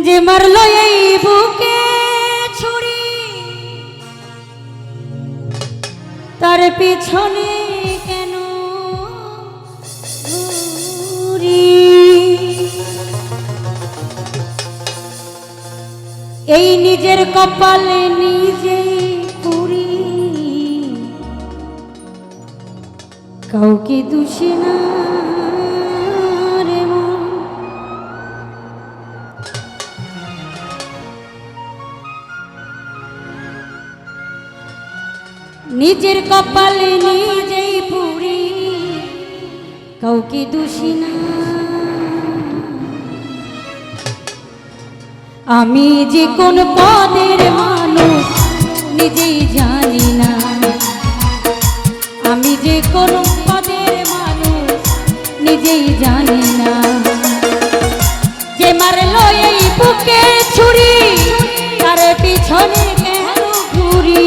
যে মারলো এই বুকে ছুরি তার পিছনে কেন ঘুরি? এই নিজের কপালে নিজেই পুরি, কাউকে দোষী না রে মন। নিজের কপালে নিজেই পুরি, কাউকে দোষী না। আমি যে কোন পদের মানুষ নিজেই জানি না, আমি যে কোন পদের মানুষ নিজেই জানি না। যে মারলো এই বুকে ছুরি তার পিছনে কেন ঘুরি?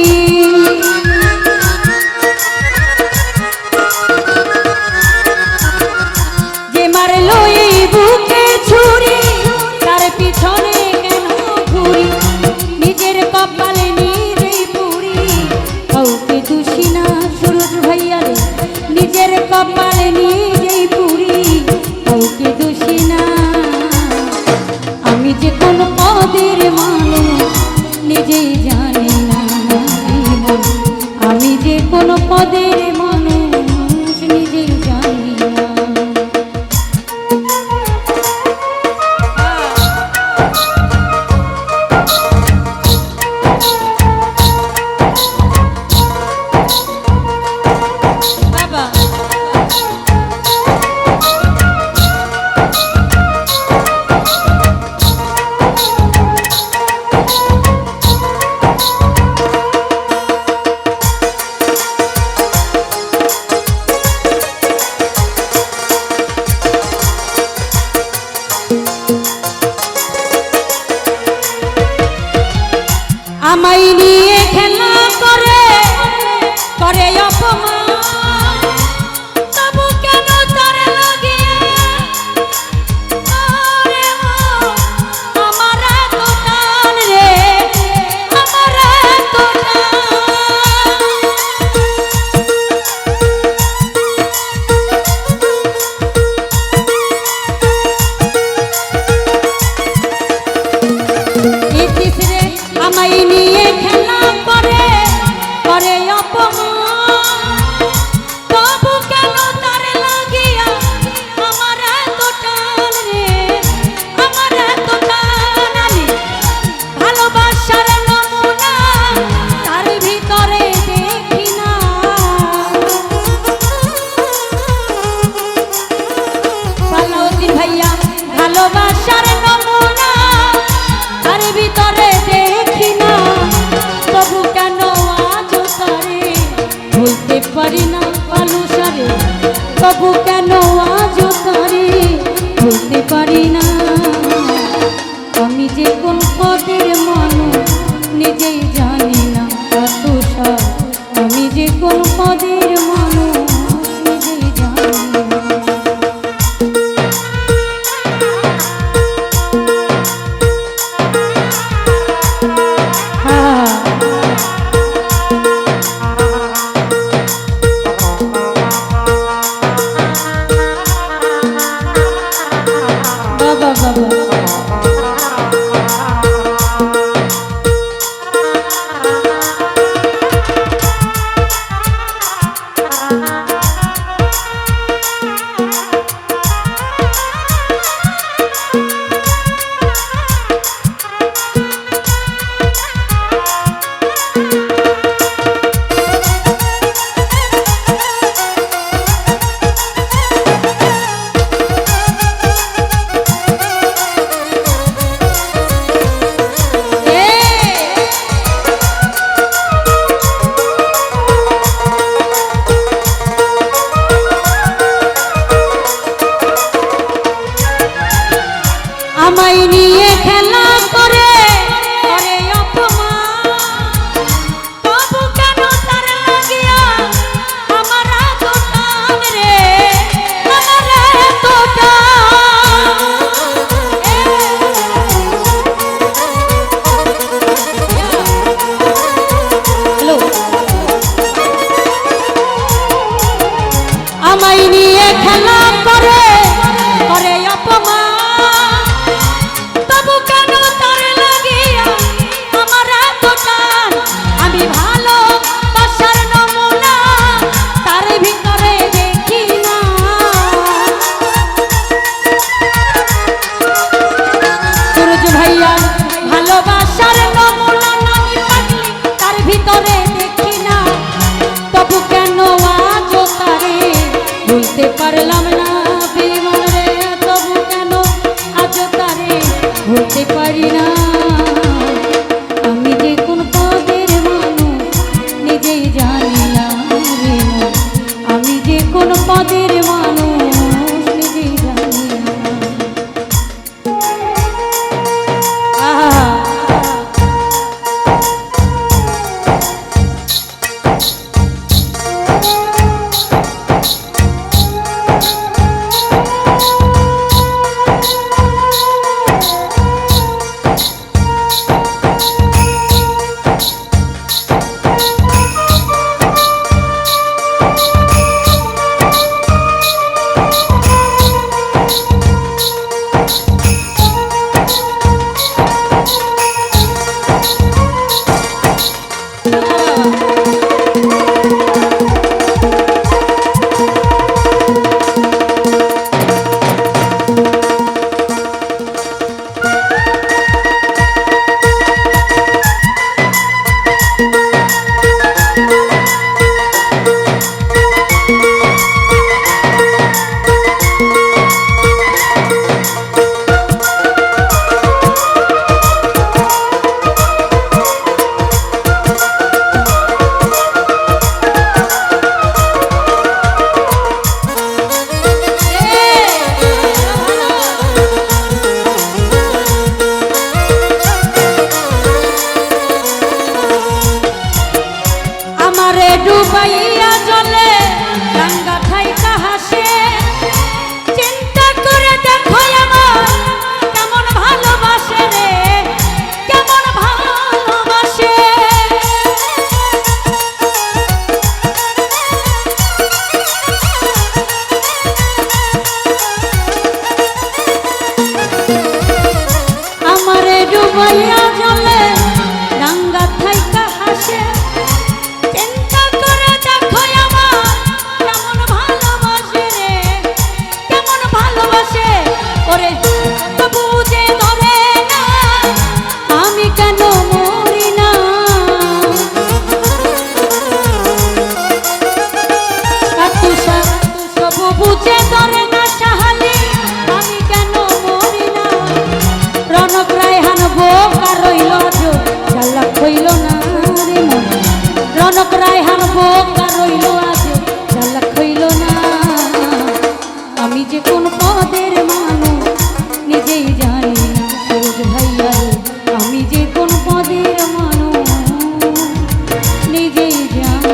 যে মারলো এই বুকে ছুরি তার পিছনে কেন ঘুরি? নিজের কপালে নিজেই পুরি, কাউকে দোষী না। সুরজ ভাইয়া রে, নিজের কপালে নিজেই পুরি, কাউকে দোষী না। আমি যে কোন পদের মানুষ নিজেই জানি না, আমি যে কোন পদের মানুষ নিজেই জানি না। আমায় নিয়ে খেলা করে করে অপমান, তবু কেন তার লাগে আমার এত টান রে, আমার এত রে। আমায় নিয়ে খেলা করে করে অপমান, তবু কেন তার লাগিয়া আমার এত টান রে, আমার এত টান। আমি ভালোবাসার নমুনা তার ভিতরে দেখি না, সালাউদ্দিন ভাইয়া ভালোবাসার নমুনা তার ভিতরে দেখি না। তবু কেন আজ তারে ভুলতে পারি না ভালোসারে, তবু কেন আজ তারে ভুলতে পারি না। আমি যে কোন পদের মানুষ নিজেই জানি না, আমি যে কোন পদের মানুষ নিজেই জানি না। বাবা বাবা আমায় নিয়ে খেলা করে করে অপমান, তবু কেন তার লাগিয়া আমার এত টান রে, আমার এত টান। বলতে পারি না আমি যে কোন পদের মানুষ নিজেই জানি না রে মন। আমি যে কোন পদের মানুষ নিজেই জানি না। ডুবাইয়া জলে গঙ্গা ঠাইকা হাসে চিন্তা করে দেখো আমার কেমন ভালোবাসে রে কেমন ভালোবাসে আমারে ডুবাইয়া জলে গঙ্গা ঠাইকা হাসে বুঝে ধরে না সাহালি আমি কেন মরি না রনক রায়হান বোকা রইল আজো চালাক হইল না রে মন রনক রায়হান বোকা রইল আজো চালাক হইল না আমি যে কোন পদের মানুষ নিজেই জানি না সরোজ ভাইয়া আমি যে কোন পদের মানুষ নিজেই জানি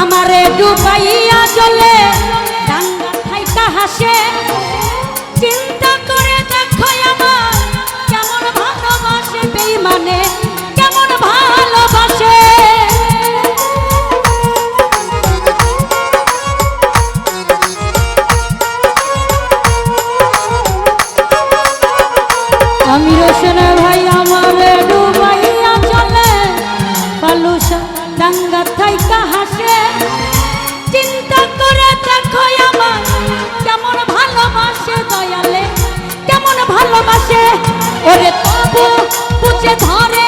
আমারে ডুবাইয়া জলে গঙ্গা ঠাইকা হাসে চিন্তা করে দেখো আমার কেমন ভালোবাসে বেঈমানে কেমন ভালোবাসে আমি রোশন ভাই আমারে ডুবাইয়া জলে পালুসা গঙ্গা ঠাইকা হাসে চিন্তা করে দেখো আমার কেমন ভালোবাসে দয়ালে কেমন ভালোবাসে ওরে তবু বুঝে ধরে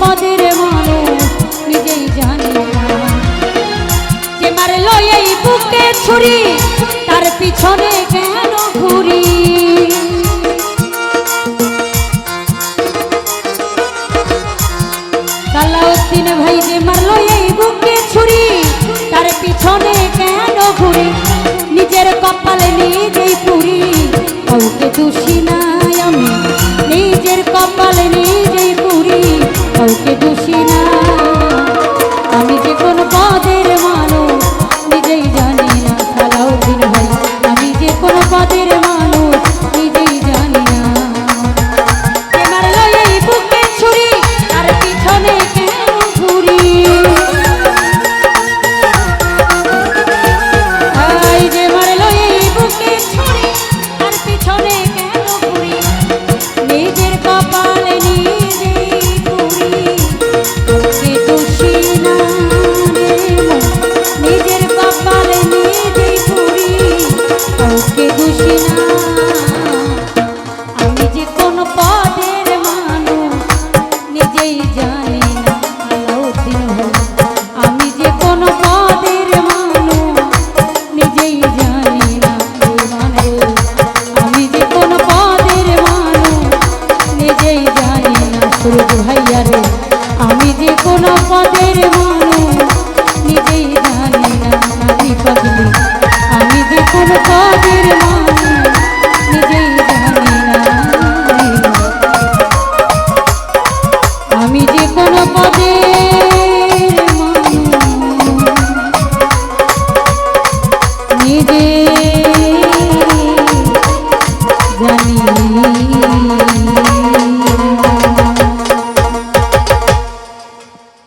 পদের মানুষ নিজেই জানি না। যে মারলো এই বুকে ছুরি তার পিছনে কেন ঘুরি। সালাউদ্দিন ভাই যে মারলো এই বুকে ছুরি তার পিছনে কেন ঘুরি। নিজের কপালে নিজেই পুরি কাউকে দোষী নাই আমি, নিজের কপালে নিজেই পুরি কাউকে দোষী না। আমি যে কোন পদের মানুষ নিজেই জানি না। সালাউদ্দিন ভাই আমি যে কোন পদের মানুষ নিজেই জানি না। যে মারলো এই বুকে ছুরি তার পিছনে কেন ঘুরি। এই যে মারলো এই বুকে ছুরি তার পিছনে কেন ঘুরি। নিজের কপালে নিজেই পুরি কাউকে দোষী না রে মন। নিজের কপালে নিজেই পুরি কাউকে দোষী না। আমি যে কোন পদের মানুষ নিজেই জানি না। আলাউদ্দিন ভাই আমি যে কোন পদের মানুষ নিজেই জানি না। মানে আমি যে কোন পদের মানুষ নিজেই জানি না। সুরজ ভাইয়া রে আমি যে কোন পদের মানুষ নিজেই জানি না। আমি পাগলি আমি যে কোন পদের মানুষ নিজেই জানি না। আমি যে কোন পদের মানুষ নিজে জানি না।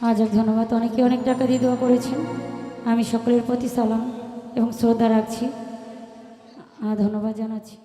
আজ ধন্যবাদ। অনেকে অনেক টাকা দিয়ে দোয়া করেছেন। আমি সকলের প্রতি সালাম এবং শ্রদ্ধা রাখছি। ধন্যবাদ জানাচ্ছি।